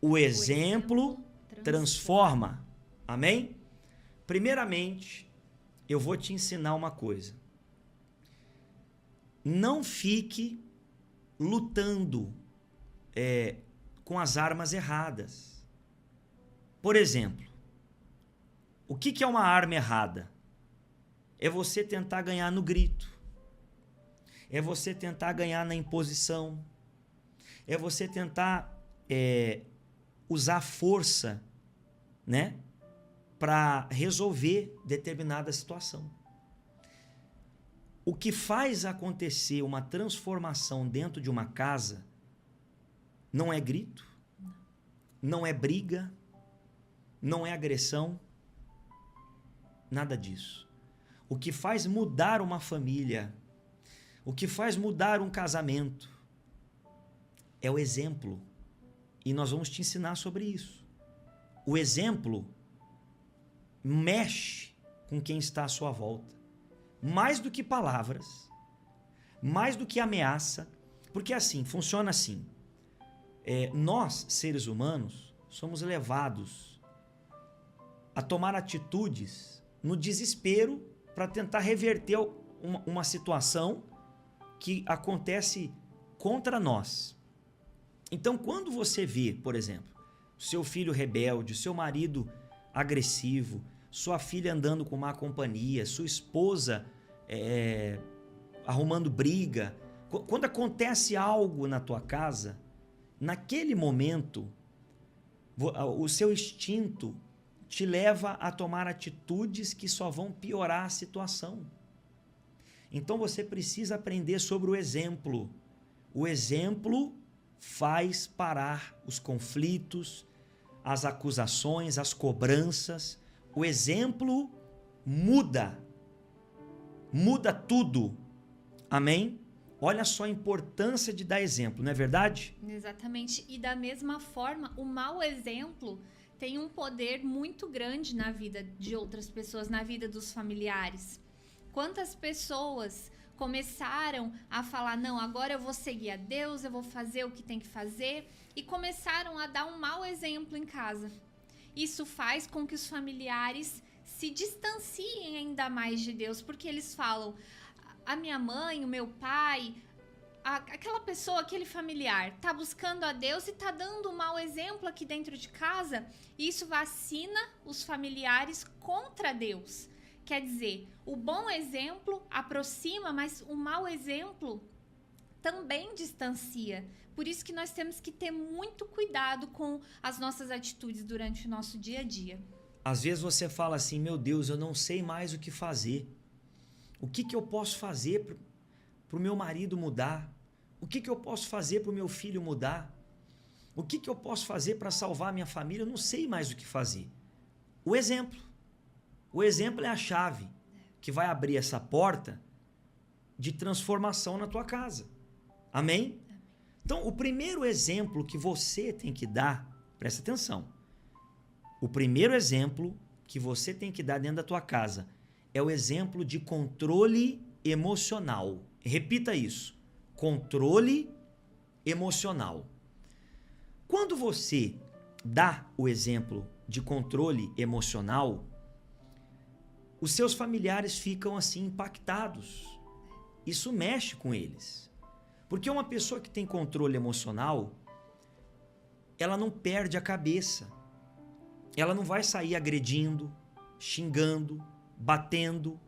O exemplo transforma. Amém? Primeiramente, eu vou te ensinar uma coisa. Não fique lutando com as armas erradas. Por exemplo, o que é uma arma errada? É você tentar ganhar no grito. É você tentar ganhar na imposição. É você tentar usar a força, né, para resolver determinada situação. O que faz acontecer uma transformação dentro de uma casa não é grito, não é briga, não é agressão, nada disso. O que faz mudar uma família, o que faz mudar um casamento, é o exemplo. E nós vamos te ensinar sobre isso. O exemplo mexe com quem está à sua volta. Mais do que palavras, mais do que ameaça. Porque assim, funciona assim. Nós, seres humanos, somos levados a tomar atitudes no desespero para tentar reverter uma situação que acontece contra nós. Então, quando você vê, por exemplo, seu filho rebelde, seu marido agressivo, sua filha andando com má companhia, sua esposa arrumando briga, quando acontece algo na tua casa, naquele momento, o seu instinto te leva a tomar atitudes que só vão piorar a situação. Então você precisa aprender sobre o exemplo. O exemplo faz parar os conflitos, as acusações, as cobranças. O exemplo muda tudo. Amém? Olha só a importância de dar exemplo, não é verdade? Exatamente. E da mesma forma, o mau exemplo tem um poder muito grande na vida de outras pessoas, na vida dos familiares. Quantas pessoas começaram a falar, não, agora eu vou seguir a Deus, eu vou fazer o que tem que fazer, e começaram a dar um mau exemplo em casa. Isso faz com que os familiares se distanciem ainda mais de Deus, porque eles falam, a minha mãe, o meu pai, aquela pessoa, aquele familiar, tá buscando a Deus e tá dando um mau exemplo aqui dentro de casa, e isso vacina os familiares contra Deus. Quer dizer, o bom exemplo aproxima, mas o mau exemplo também distancia. Por isso que nós temos que ter muito cuidado com as nossas atitudes durante o nosso dia a dia. Às vezes você fala assim, meu Deus, eu não sei mais o que fazer. O que eu posso fazer para o meu marido mudar? O que eu posso fazer para o meu filho mudar? O que eu posso fazer para salvar a minha família? Eu não sei mais o que fazer. O exemplo. O exemplo é a chave que vai abrir essa porta de transformação na tua casa. Amém? Então, o primeiro exemplo que você tem que dar, presta atenção. O primeiro exemplo que você tem que dar dentro da tua casa é o exemplo de controle emocional. Repita isso. Controle emocional. Quando você dá o exemplo de controle emocional, os seus familiares ficam assim impactados. Isso mexe com eles. Porque uma pessoa que tem controle emocional, ela não perde a cabeça. Ela não vai sair agredindo, xingando, batendo.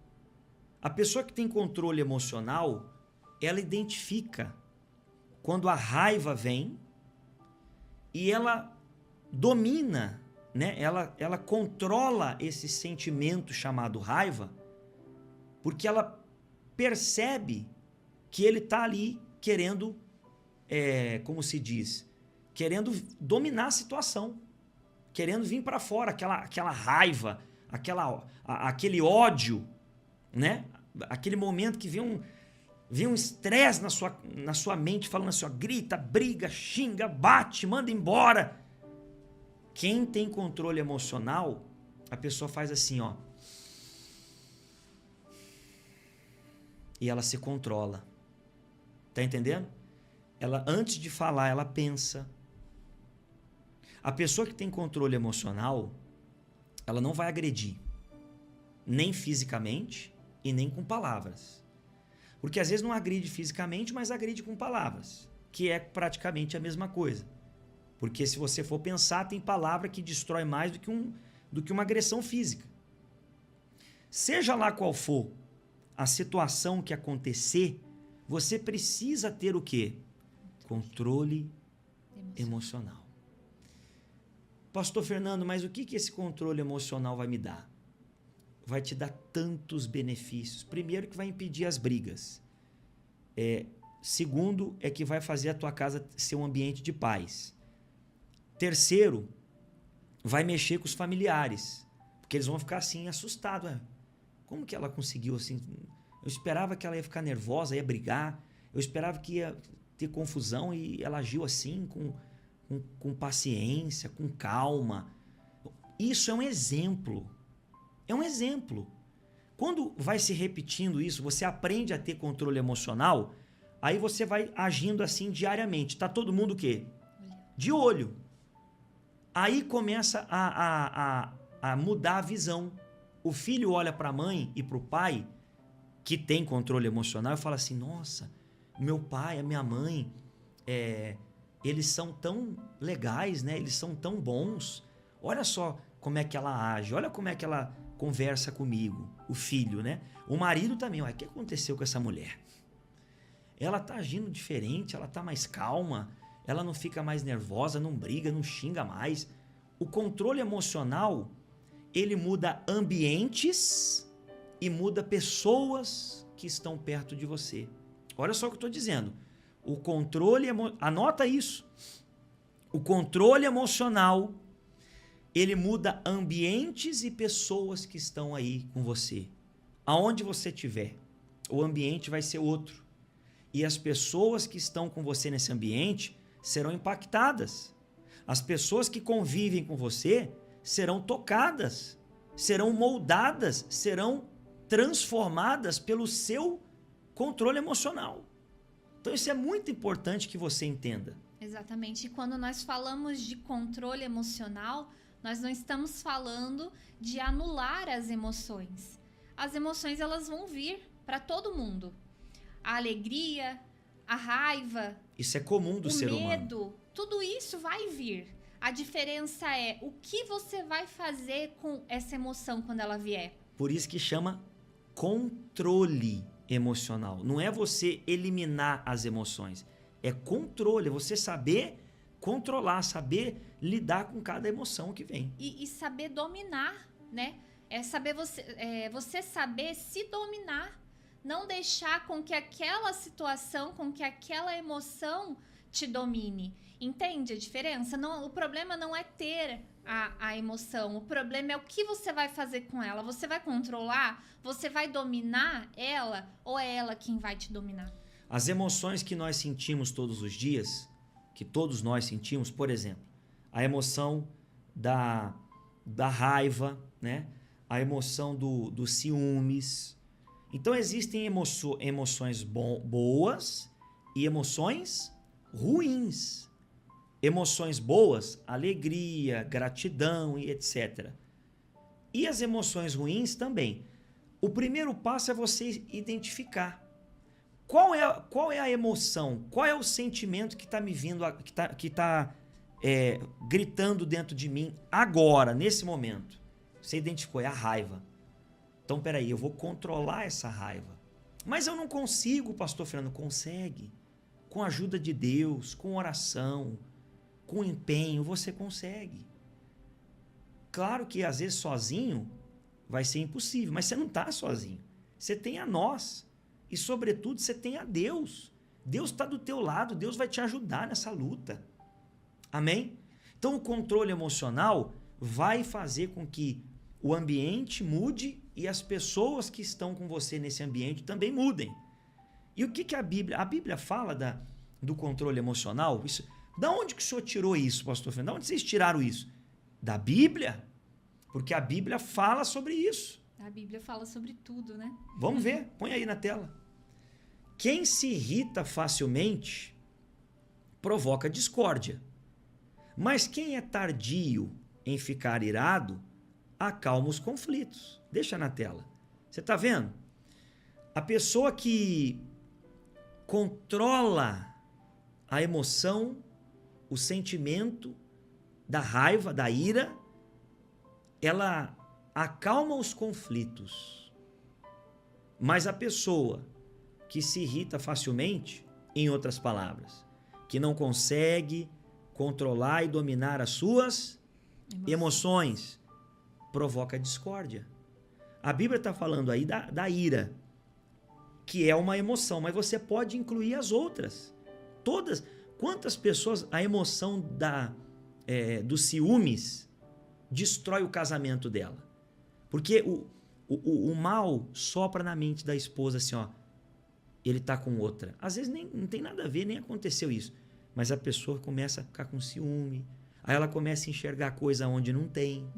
A pessoa que tem controle emocional, ela identifica quando a raiva vem e ela domina, né? Ela controla esse sentimento chamado raiva, porque ela percebe que ele está ali querendo, como se diz, querendo dominar a situação, querendo vir para fora, aquela raiva, aquele ódio, né? Aquele momento que vem um estresse na sua mente, falando assim, ó, grita, briga, xinga, bate, manda embora. Quem tem controle emocional, a pessoa faz assim, ó. E ela se controla. Tá entendendo? Ela, antes de falar, ela pensa. A pessoa que tem controle emocional, ela não vai agredir, nem fisicamente e nem com palavras. Porque às vezes não agride fisicamente, mas agride com palavras, que é praticamente a mesma coisa. Porque se você for pensar, tem palavra que destrói mais do que uma agressão física. Seja lá qual for a situação que acontecer, você precisa ter o quê? Controle emocional. Pastor Fernando, mas o que esse controle emocional vai me dar? Vai te dar tantos benefícios. Primeiro, que vai impedir as brigas. Segundo, é que vai fazer a tua casa ser um ambiente de paz. Terceiro, vai mexer com os familiares, porque eles vão ficar assim, assustados. Como que ela conseguiu assim? Eu esperava que ela ia ficar nervosa, ia brigar. Eu esperava que ia ter confusão e ela agiu assim, com paciência, com calma. Isso é um exemplo. É um exemplo. Quando vai se repetindo isso, você aprende a ter controle emocional, aí você vai agindo assim diariamente. Tá todo mundo o quê? De olho. Aí começa a mudar a visão. O filho olha para a mãe e para o pai, que tem controle emocional, e fala assim, nossa, meu pai, a minha mãe, eles são tão legais, né? Eles são tão bons. Olha só como é que ela age, olha como é que ela conversa comigo. O filho, né? O marido também, o que aconteceu com essa mulher? Ela tá agindo diferente, ela tá mais calma, ela não fica mais nervosa, não briga, não xinga mais. O controle emocional, ele muda ambientes e muda pessoas que estão perto de você. Olha só o que eu estou dizendo. O controle anota isso. O controle emocional, ele muda ambientes e pessoas que estão aí com você. Aonde você estiver, o ambiente vai ser outro. E as pessoas que estão com você nesse ambiente serão impactadas. As pessoas que convivem com você serão tocadas, serão moldadas, serão transformadas pelo seu controle emocional. Então isso é muito importante que você entenda. Exatamente. E quando nós falamos de controle emocional, nós não estamos falando de anular as emoções. As emoções, elas vão vir para todo mundo. A alegria, a raiva, isso é comum do ser humano. O medo, tudo isso vai vir. A diferença é o que você vai fazer com essa emoção quando ela vier. Por isso que chama controle emocional. Não é você eliminar as emoções. É controle, é você saber controlar, saber lidar com cada emoção que vem. E saber dominar, né? É saber você saber se dominar. Não deixar com que aquela situação, com que aquela emoção te domine. Entende a diferença? Não, o problema não é ter a emoção. O problema é o que você vai fazer com ela. Você vai controlar? Você vai dominar ela? Ou é ela quem vai te dominar? As emoções que nós sentimos todos os dias, que todos nós sentimos, por exemplo, a emoção da raiva, né? A emoção do ciúmes. Então existem emoções boas e emoções ruins. Emoções boas, alegria, gratidão e etc. E as emoções ruins também. O primeiro passo é você identificar. Qual é a emoção? Qual é o sentimento que está me vindo, que está gritando dentro de mim agora, nesse momento? Você identificou, é a raiva. Então, peraí, eu vou controlar essa raiva. Mas eu não consigo, pastor Fernando. Consegue. Com a ajuda de Deus, com oração, com empenho, você consegue. Claro que às vezes sozinho vai ser impossível, mas você não está sozinho. Você tem a nós. E, sobretudo, você tem a Deus. Deus está do teu lado, Deus vai te ajudar nessa luta. Amém? Então, o controle emocional vai fazer com que o ambiente mude e as pessoas que estão com você nesse ambiente também mudem. E o que a Bíblia... A Bíblia fala do controle emocional? Isso, da onde que o senhor tirou isso, pastor Fernando? Da onde vocês tiraram isso? Da Bíblia? Porque a Bíblia fala sobre isso. A Bíblia fala sobre tudo, né? Vamos ver, põe aí na tela. Quem se irrita facilmente provoca discórdia. Mas quem é tardio em ficar irado, acalma os conflitos. Deixa na tela. Você está vendo? A pessoa que controla a emoção, o sentimento da raiva, da ira, ela acalma os conflitos. Mas a pessoa que se irrita facilmente, em outras palavras, que não consegue controlar e dominar as suas emoções, provoca discórdia. A Bíblia está falando aí da ira, que é uma emoção, mas você pode incluir as outras. Todas. Quantas pessoas a emoção dos ciúmes destrói o casamento dela? Porque o mal sopra na mente da esposa assim, ó, ele tá com outra. Às vezes não tem nada a ver, nem aconteceu isso. Mas a pessoa começa a ficar com ciúme, aí ela começa a enxergar coisa onde não tem.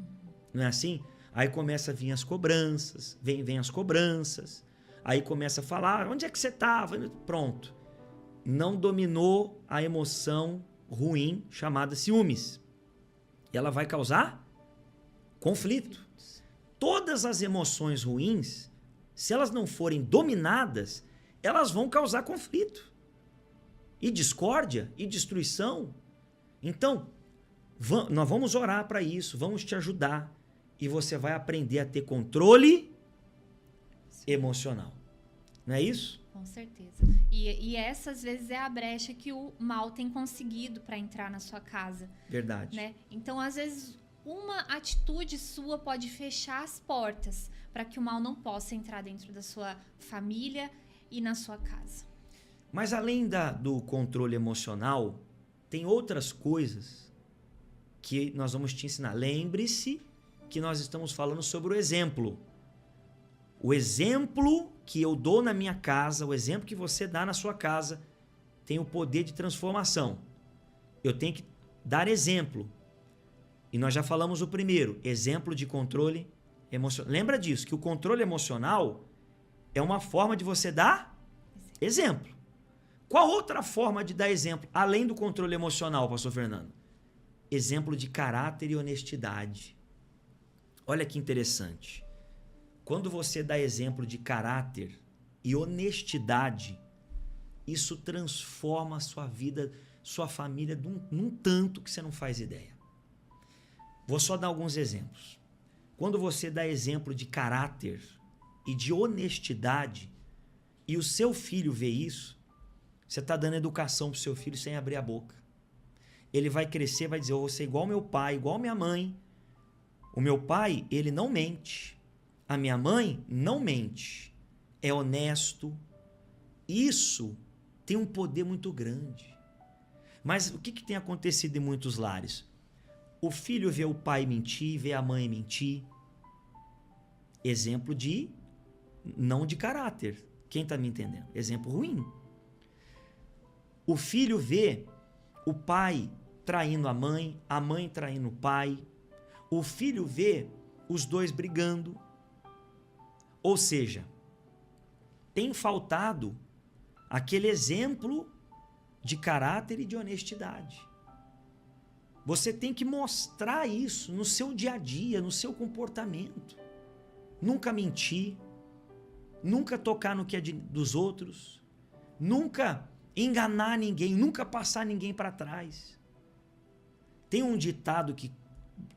Não é assim? Aí começa a vir as cobranças, vem as cobranças, aí começa a falar, onde é que você estava? Pronto. Não dominou a emoção ruim chamada ciúmes. E ela vai causar conflito. Todas as emoções ruins, se elas não forem dominadas, elas vão causar conflito. E discórdia, e destruição. Então, nós vamos orar para isso, vamos te ajudar. E você vai aprender a ter controle emocional. Não é isso? Com certeza. E essa, às vezes, é a brecha que o mal tem conseguido para entrar na sua casa. Verdade. Né? Então, às vezes, uma atitude sua pode fechar as portas para que o mal não possa entrar dentro da sua família e na sua casa. Mas além do controle emocional, tem outras coisas que nós vamos te ensinar. Lembre-se que nós estamos falando sobre o exemplo. O exemplo que eu dou na minha casa, o exemplo que você dá na sua casa, tem o poder de transformação. Eu tenho que dar exemplo. E nós já falamos o primeiro, exemplo de controle emocional. Lembra disso, que o controle emocional é uma forma de você dar exemplo. Qual outra forma de dar exemplo, além do controle emocional, pastor Fernando? Exemplo de caráter e honestidade. Olha que interessante. Quando você dá exemplo de caráter e honestidade, isso transforma a sua vida, sua família num tanto que você não faz ideia. Vou só dar alguns exemplos. Quando você dá exemplo de caráter e de honestidade e o seu filho vê isso, você está dando educação para o seu filho sem abrir a boca. Ele vai crescer, vai dizer, eu vou ser igual meu pai, igual minha mãe. O meu pai, ele não mente. A minha mãe não mente. É honesto. Isso tem um poder muito grande. Mas o que tem acontecido em muitos lares? O filho vê o pai mentir, vê a mãe mentir. Exemplo não de caráter. Quem está me entendendo? Exemplo ruim. O filho vê o pai traindo a mãe traindo o pai. O filho vê os dois brigando. Ou seja, tem faltado aquele exemplo de caráter e de honestidade. Você tem que mostrar isso no seu dia a dia, no seu comportamento. Nunca mentir, nunca tocar no que é dos outros, nunca enganar ninguém, nunca passar ninguém para trás. Tem um ditado que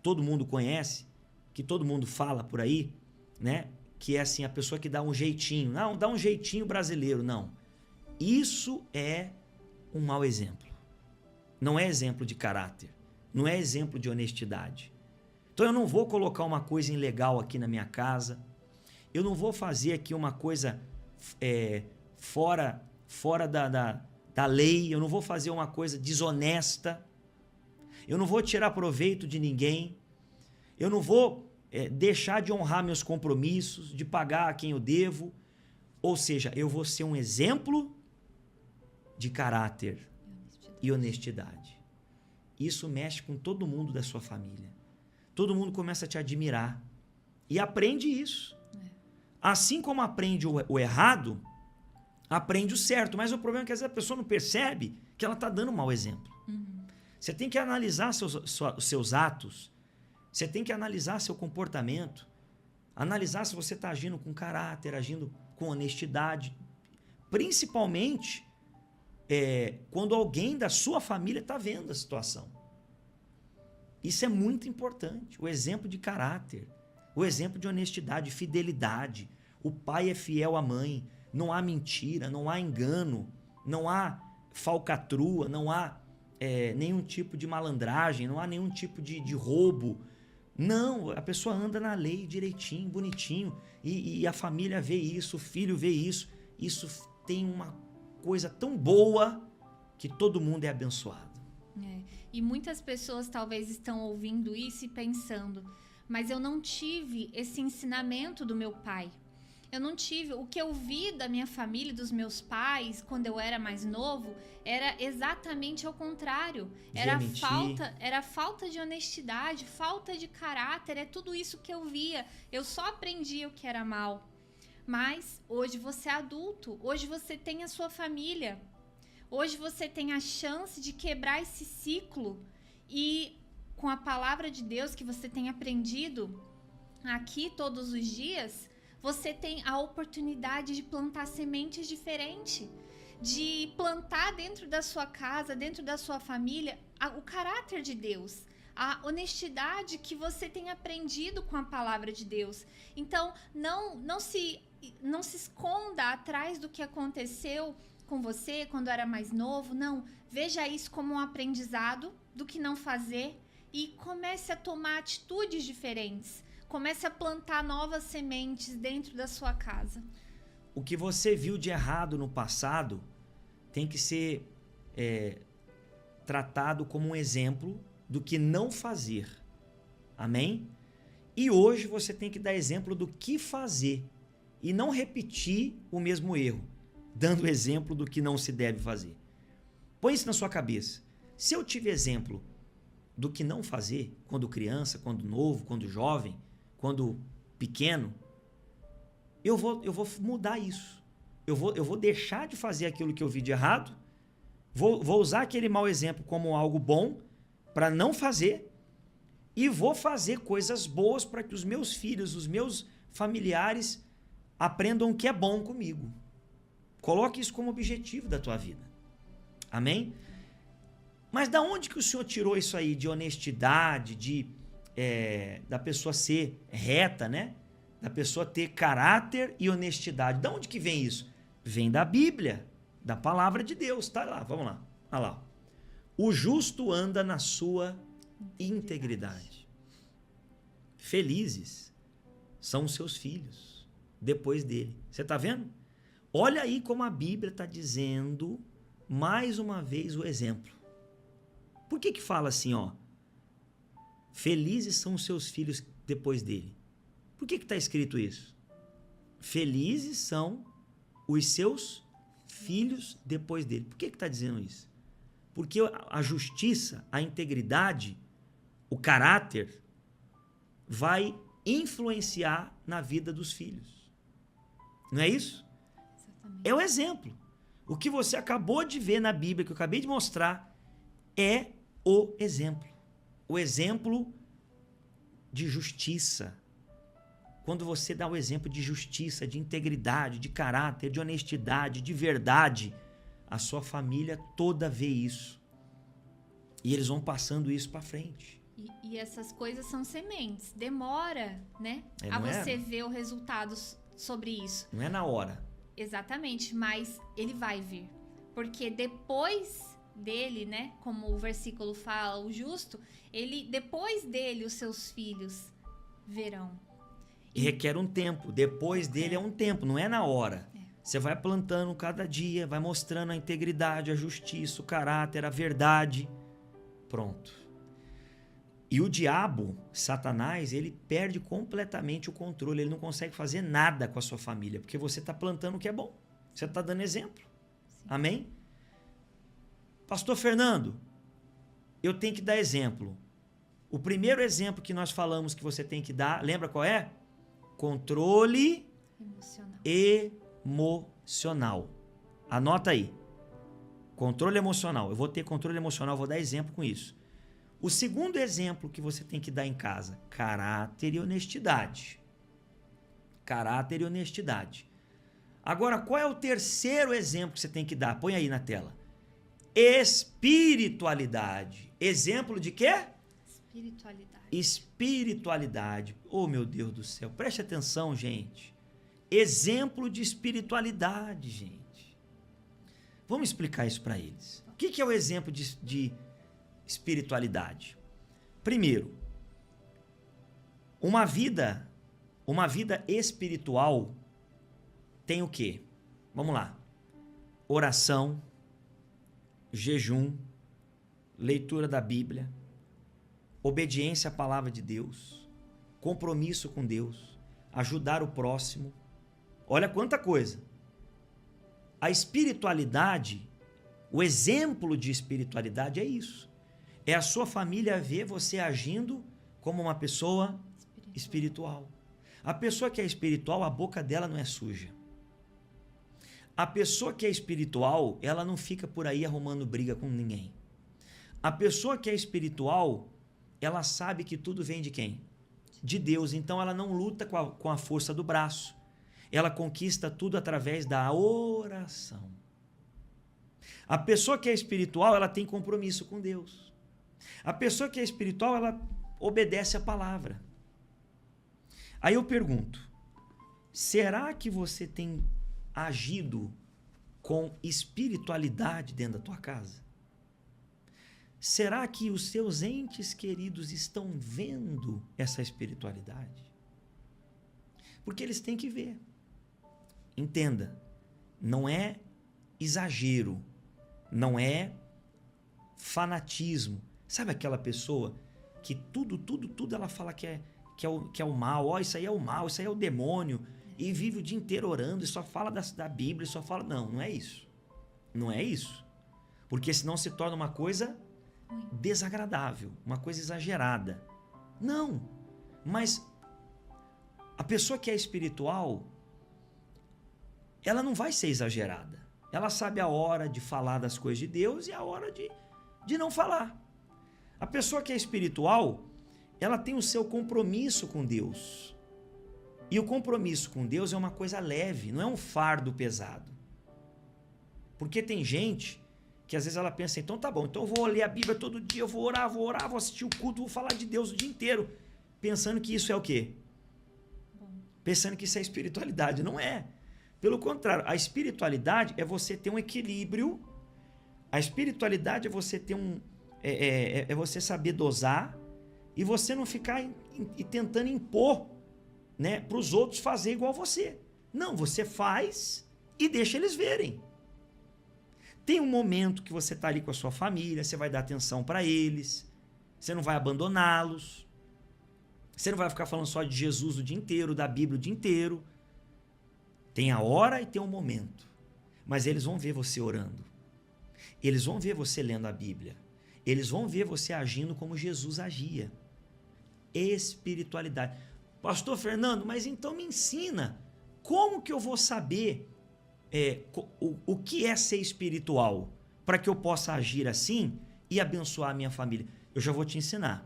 todo mundo conhece, que todo mundo fala por aí, né? Que é assim, a pessoa que dá um jeitinho. Não, dá um jeitinho brasileiro, não. Isso é um mau exemplo. Não é exemplo de caráter. Não é exemplo de honestidade. Então eu não vou colocar uma coisa ilegal aqui na minha casa. Eu não vou fazer aqui uma coisa fora da lei. Eu não vou fazer uma coisa desonesta. Eu não vou tirar proveito de ninguém. Eu não vou deixar de honrar meus compromissos, de pagar a quem eu devo. Ou seja, eu vou ser um exemplo de caráter e honestidade. Isso mexe com todo mundo da sua família. Todo mundo começa a te admirar. E aprende isso. Assim como aprende o errado, aprende o certo. Mas o problema é que às vezes a pessoa não percebe que ela está dando um mau exemplo. Você tem que analisar seus atos. Você tem que analisar seu comportamento. Analisar se você está agindo com caráter, agindo com honestidade. Principalmente quando alguém da sua família está vendo a situação. Isso é muito importante. O exemplo de caráter, o exemplo de honestidade, fidelidade. O pai é fiel à mãe. Não há mentira, não há engano, não há falcatrua, não há nenhum tipo de malandragem, não há nenhum tipo de roubo. Não, a pessoa anda na lei direitinho, bonitinho, e a família vê isso, o filho vê isso. Isso tem uma coisa tão boa que todo mundo é abençoado. E muitas pessoas talvez estão ouvindo isso e pensando, mas eu não tive esse ensinamento do meu pai. Eu não tive, o que eu vi da minha família, dos meus pais, quando eu era mais novo, era exatamente ao contrário. Era falta de honestidade, falta de caráter, é tudo isso que eu via. Eu só aprendi o que era mal. Mas hoje você é adulto, hoje você tem a sua família. Hoje você tem a chance de quebrar esse ciclo e com a palavra de Deus que você tem aprendido aqui todos os dias, você tem a oportunidade de plantar sementes diferentes, de plantar dentro da sua casa, dentro da sua família, o caráter de Deus, a honestidade que você tem aprendido com a palavra de Deus. Então, não se esconda atrás do que aconteceu com você quando era mais novo. Não, veja isso como um aprendizado do que não fazer e comece a tomar atitudes diferentes. Comece a plantar novas sementes dentro da sua casa. O que você viu de errado no passado tem que ser tratado como um exemplo do que não fazer. Amém? E hoje você tem que dar exemplo do que fazer e não repetir o mesmo erro, dando exemplo do que não se deve fazer. Põe isso na sua cabeça. Se eu tive exemplo do que não fazer, quando criança, quando novo, quando jovem, quando pequeno, eu vou mudar isso. Eu vou deixar de fazer aquilo que eu vi de errado, vou usar aquele mau exemplo como algo bom para não fazer e vou fazer coisas boas para que os meus filhos, os meus familiares aprendam o que é bom comigo. Coloque isso como objetivo da tua vida. Amém? Mas da onde que o Senhor tirou isso aí de honestidade, da pessoa ser reta, né? Da pessoa ter caráter e honestidade? Da onde que vem isso? Vem da Bíblia, da palavra de Deus. Tá lá, vamos lá. Olha lá. O justo anda na sua integridade. Felizes são os seus filhos depois dele. Você está vendo? Olha aí como a Bíblia está dizendo mais uma vez o exemplo. Por que fala assim, ó? Felizes são os seus filhos depois dele. Por que está escrito isso? Felizes são os seus filhos depois dele. Por que está dizendo isso? Porque a justiça, a integridade, o caráter vai influenciar na vida dos filhos. Não é isso? Exatamente. É o exemplo. O que você acabou de ver na Bíblia, que eu acabei de mostrar, é o exemplo. O exemplo de justiça. Quando você dá o exemplo de justiça, de integridade, de caráter, de honestidade, de verdade, a sua família toda vê isso. E eles vão passando isso para frente. E essas coisas são sementes. Demora, né? A você ver o resultado sobre isso. Não é na hora. Exatamente, mas ele vai vir. Porque depois dele, né? Como o versículo fala, o justo, depois dele os seus filhos verão. E requer um tempo. Depois dele é um tempo, não é na hora. Você vai plantando cada dia, vai mostrando a integridade, a justiça, o caráter, a verdade. Pronto. E o diabo, Satanás, ele perde completamente o controle. Ele não consegue fazer nada com a sua família, porque você está plantando o que é bom. Você está dando exemplo. Sim. Amém? Pastor Fernando, eu tenho que dar exemplo. O primeiro exemplo que nós falamos que você tem que dar, lembra qual é? Controle emocional. Anota aí. Controle emocional. Eu vou ter controle emocional, vou dar exemplo com isso. O segundo exemplo que você tem que dar em casa, caráter e honestidade. Caráter e honestidade. Agora, qual é o terceiro exemplo que você tem que dar? Põe aí na tela. Espiritualidade. Exemplo de quê? Espiritualidade. Espiritualidade. Oh, meu Deus do céu. Preste atenção, gente. Exemplo de espiritualidade, gente. Vamos explicar isso para eles. O que é o exemplo de espiritualidade? Primeiro, uma vida espiritual tem o quê? Vamos lá. Oração, jejum, leitura da Bíblia, obediência à palavra de Deus, compromisso com Deus, ajudar o próximo. Olha quanta coisa. A espiritualidade, o exemplo de espiritualidade é isso. É a sua família ver você agindo como uma pessoa espiritual. A pessoa que é espiritual, a boca dela não é suja. A pessoa que é espiritual, ela não fica por aí arrumando briga com ninguém. A pessoa que é espiritual, ela sabe que tudo vem de quem? De Deus. Então ela não luta com a força do braço. Ela conquista tudo através da oração. A pessoa que é espiritual, ela tem compromisso com Deus. A pessoa que é espiritual, ela obedece a palavra. Aí eu pergunto, será que você tem agido com espiritualidade dentro da tua casa? Será que os seus entes queridos estão vendo essa espiritualidade? Porque eles têm que ver. Entenda, não é exagero, não é fanatismo. Sabe aquela pessoa que tudo ela fala que é o mal, ó, isso aí é o mal, isso aí é o demônio, e vive o dia inteiro orando e só fala da Bíblia, só fala... Não é isso. Não é isso. Porque senão se torna uma coisa desagradável, uma coisa exagerada. Não, mas a pessoa que é espiritual, ela não vai ser exagerada. Ela sabe a hora de falar das coisas de Deus e a hora de não falar. A pessoa que é espiritual, ela tem o seu compromisso com Deus. E o compromisso com Deus é uma coisa leve, não é um fardo pesado. Porque tem gente que às vezes ela pensa, então tá bom, então eu vou ler a Bíblia todo dia, eu vou orar, vou assistir o culto, vou falar de Deus o dia inteiro, pensando que isso é o quê? Pensando que isso é espiritualidade. Não é. Pelo contrário, a espiritualidade é você ter um equilíbrio, a espiritualidade é você ter é você saber dosar e você não ficar tentando impor, né, para os outros fazer igual você. Não, você faz e deixa eles verem. Tem um momento que você está ali com a sua família, você vai dar atenção para eles, você não vai abandoná-los, você não vai ficar falando só de Jesus o dia inteiro, da Bíblia o dia inteiro. Tem a hora e tem um momento. Mas eles vão ver você orando. Eles vão ver você lendo a Bíblia. Eles vão ver você agindo como Jesus agia. Espiritualidade. Pastor Fernando, mas então me ensina. Como que eu vou saber o que é ser espiritual? Para que eu possa agir assim e abençoar a minha família. Eu já vou te ensinar.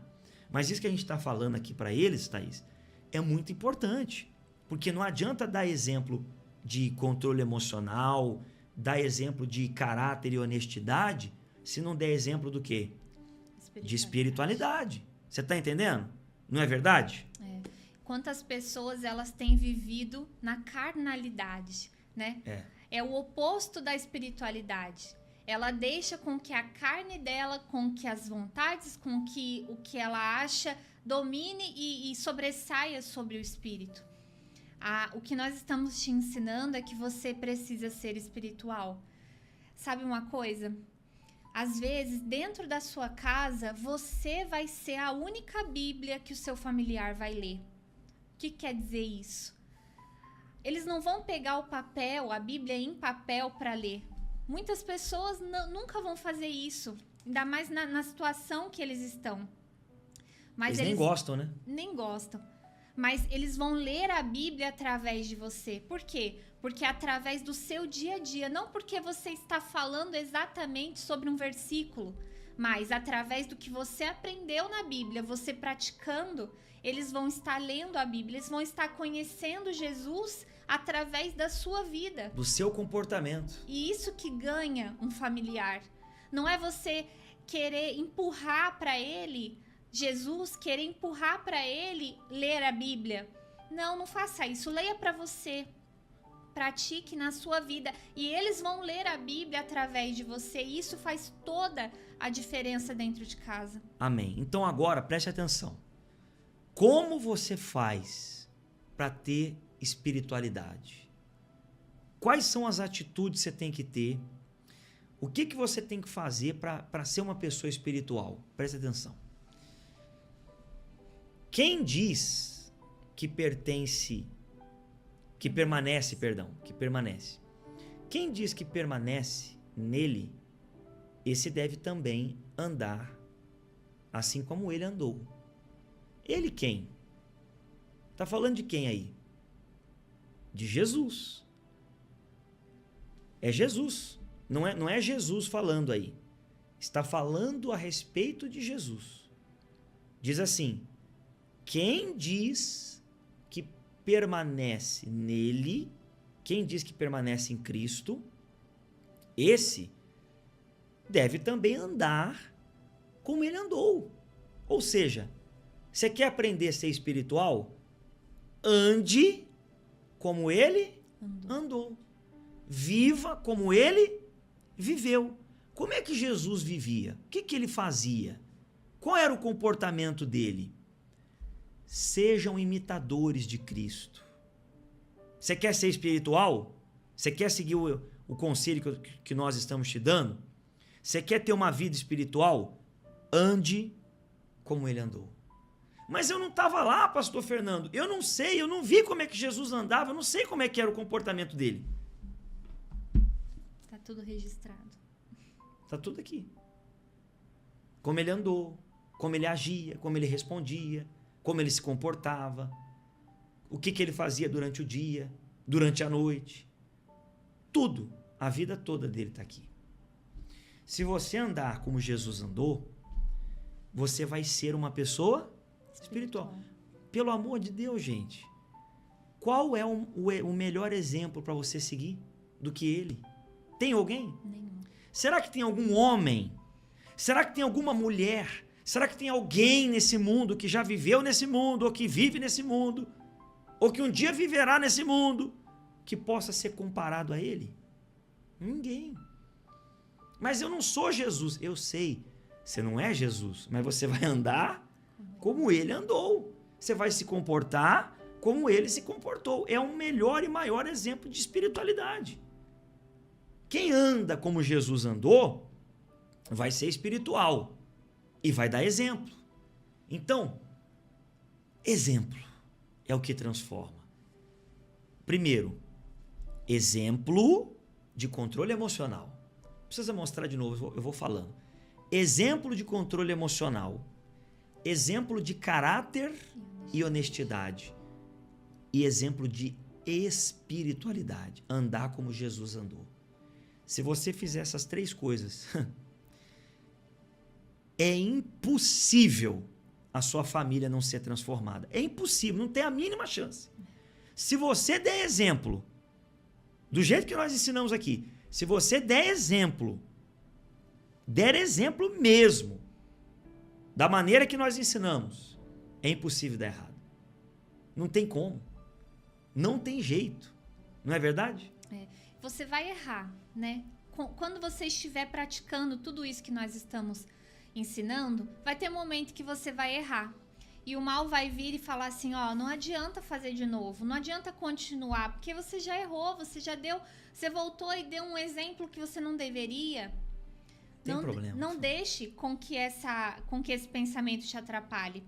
Mas isso que a gente está falando aqui para eles, Thaís, é muito importante. Porque não adianta dar exemplo de controle emocional, dar exemplo de caráter e honestidade, se não der exemplo do quê? De espiritualidade. Você está entendendo? Não é verdade? É. Quantas pessoas elas têm vivido na carnalidade, né? É o oposto da espiritualidade. Ela deixa com que a carne dela, com que as vontades, com que o que ela acha domine e sobressaia sobre o espírito. O que nós estamos te ensinando é que você precisa ser espiritual. Sabe uma coisa? Às vezes, dentro da sua casa, você vai ser a única Bíblia que o seu familiar vai ler. O que quer dizer isso? Eles não vão pegar o papel, a Bíblia em papel para ler. Muitas pessoas nunca vão fazer isso, ainda mais na situação que eles estão. Mas eles nem gostam, né? Nem gostam. Mas eles vão ler a Bíblia através de você. Por quê? Porque é através do seu dia a dia, não porque você está falando exatamente sobre um versículo, mas através do que você aprendeu na Bíblia, você praticando, eles vão estar lendo a Bíblia, eles vão estar conhecendo Jesus através da sua vida. Do seu comportamento. E isso que ganha um familiar. Não é você querer empurrar para ele, Jesus, querer empurrar para ele ler a Bíblia. Não, não faça isso. Leia para você. Pratique na sua vida. E eles vão ler a Bíblia através de você. E isso faz toda a diferença dentro de casa. Amém. Então agora, preste atenção. Como você faz para ter espiritualidade? Quais são as atitudes que você tem que ter? O que você tem que fazer para ser uma pessoa espiritual? Preste atenção. Quem diz que permanece. Quem diz que permanece nele, esse deve também andar assim como ele andou. Ele quem? Tá falando de quem aí? De Jesus. É Jesus. Não é Jesus falando aí. Está falando a respeito de Jesus. Diz assim: quem diz que permanece nele, quem diz que permanece em Cristo, esse deve também andar como ele andou. Ou seja, você quer aprender a ser espiritual? Ande como ele andou. Viva como ele viveu. Como é que Jesus vivia? O que ele fazia? Qual era o comportamento dele? Sejam imitadores de Cristo. Você quer ser espiritual? Você quer seguir o conselho que nós estamos te dando? Você quer ter uma vida espiritual? Ande como ele andou. Mas eu não estava lá, pastor Fernando. Eu não sei, eu não vi como é que Jesus andava, eu não sei como é que era o comportamento dele. Está tudo registrado. Está tudo aqui. Como ele andou, como ele agia, como ele respondia, como ele se comportava, o que ele fazia durante o dia, durante a noite. Tudo, a vida toda dele está aqui. Se você andar como Jesus andou, você vai ser uma pessoa espiritual. Pelo amor de Deus, gente. Qual é o melhor exemplo para você seguir do que ele? Tem alguém? Nenhum. Será que tem algum homem? Será que tem alguma mulher? Será que tem alguém nesse mundo que já viveu nesse mundo, ou que vive nesse mundo, ou que um dia viverá nesse mundo, que possa ser comparado a ele? Ninguém. Mas eu não sou Jesus. Eu sei, você não é Jesus, mas você vai andar como ele andou. Você vai se comportar como ele se comportou. É o melhor e maior exemplo de espiritualidade. Quem anda como Jesus andou, vai ser espiritual e vai dar exemplo. Então, exemplo é o que transforma. Primeiro, exemplo de controle emocional. Não precisa mostrar de novo, eu vou falando. Exemplo de controle emocional. Exemplo de caráter e honestidade. E exemplo de espiritualidade. Andar como Jesus andou. Se você fizer essas três coisas, é impossível a sua família não ser transformada. É impossível, não tem a mínima chance. Se você der exemplo, do jeito que nós ensinamos aqui, se você der exemplo mesmo, da maneira que nós ensinamos, é impossível dar errado. Não tem como. Não tem jeito. Não é verdade? É. Você vai errar, né? Quando você estiver praticando tudo isso que nós estamos ensinando, vai ter um momento que você vai errar. E o mal vai vir e falar assim, ó, não adianta fazer de novo, não adianta continuar, porque você já errou, você voltou e deu um exemplo que você não deveria. Tem problema. Não deixe com que esse pensamento te atrapalhe.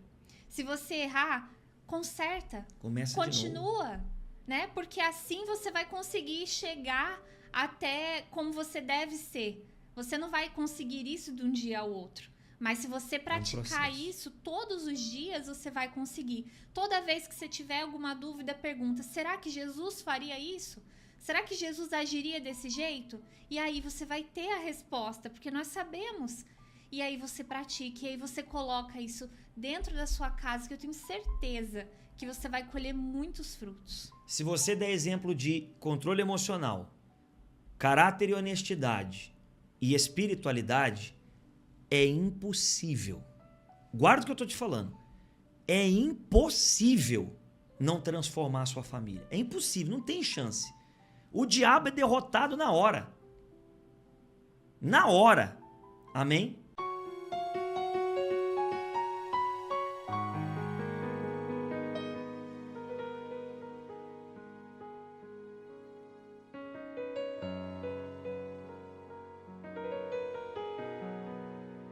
Se você errar, conserta. Continua de novo. Né? Porque assim você vai conseguir chegar até como você deve ser. Você não vai conseguir isso de um dia ao outro. Mas se você praticar isso todos os dias, você vai conseguir. Toda vez que você tiver alguma dúvida, pergunta, será que Jesus faria isso? Será que Jesus agiria desse jeito? E aí você vai ter a resposta, porque nós sabemos. E aí você pratica, e aí você coloca isso dentro da sua casa, que eu tenho certeza que você vai colher muitos frutos. Se você der exemplo de controle emocional, caráter e honestidade e espiritualidade, é impossível. Guarda o que eu estou te falando. É impossível não transformar a sua família. É impossível, não tem chance. O diabo é derrotado na hora. Na hora. Amém?